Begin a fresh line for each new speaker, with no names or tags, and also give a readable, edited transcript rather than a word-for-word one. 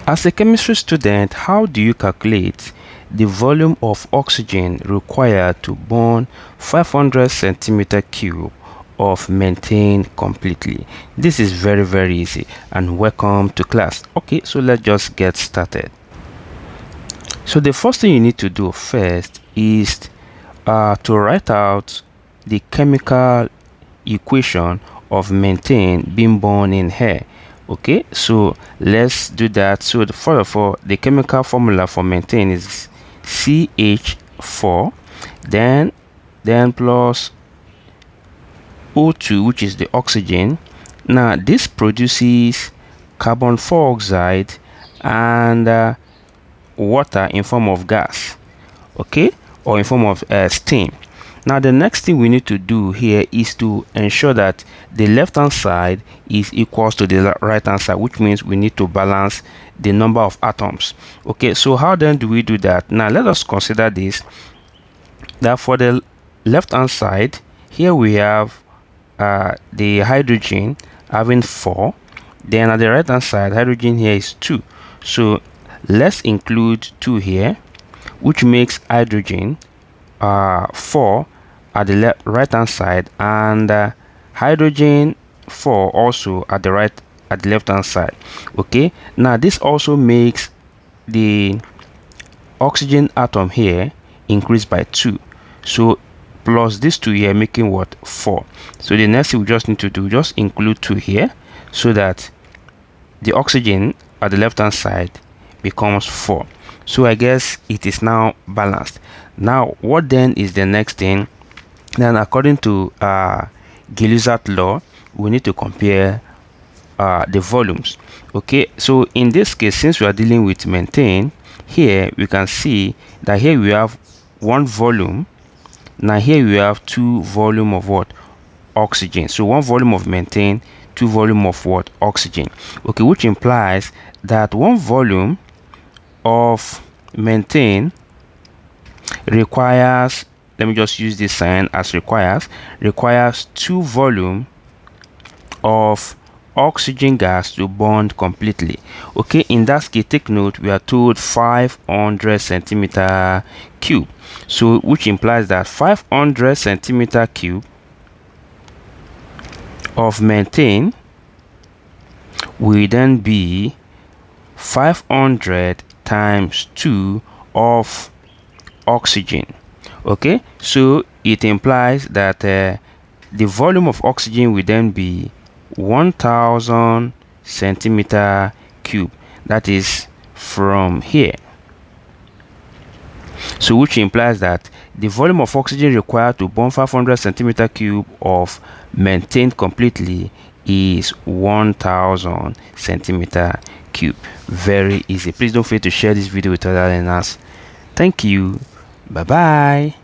As a chemistry student, how do you calculate the volume of oxygen required to burn 500 centimeter cube of methane completely? This is very easy, and welcome to class. Okay, so let's just get started. So the first thing you need to do first is to write out the chemical equation of methane being burned in air. Okay, so let's do that. So first of all, the chemical formula for methane is CH4, then plus O2, which is the oxygen. Now this produces carbon dioxide and water in form of gas, okay, or in form of steam. Now the next thing we need to do here is to ensure that the left hand side is equals to the right hand side, which means we need to balance the number of atoms. Okay, so how then do we do that? Now let us consider this, that for the left hand side here we have the hydrogen having 4, then at the right hand side hydrogen here is 2. So let's include 2 here, which makes hydrogen 4 at the right hand side, and hydrogen 4 also at the left hand side. Okay, now this also makes the oxygen atom here increase by 2, so plus this 2 here, making what? 4. So the next thing we just need to do, just include 2 here, so that the oxygen at the left hand side becomes 4. So I guess it is now balanced. Now what then is the next thing? Then according to Gilliard's law, we need to compare the volumes. Okay, so in this case, since we are dealing with methane, here we can see that here we have 1 volume. Now here we have 2 volume of what? Oxygen. So 1 volume of methane, 2 volume of what? Oxygen. Okay, which implies that 1 volume of methane requires, let me just use this sign as requires 2 volume of oxygen gas to burn completely. Okay, in that case, take note, we are told 500 centimeter cube, so which implies that 500 centimeter cube of methane will then be 500 times 2 of oxygen. Okay, so it implies that the volume of oxygen will then be 1000 centimeter cube. That is from here. So which implies that the volume of oxygen required to burn 500 centimeter cube of methane completely is 1000 centimeter cube. Very easy. Please don't forget to share this video with other learners. Thank you. Bye bye.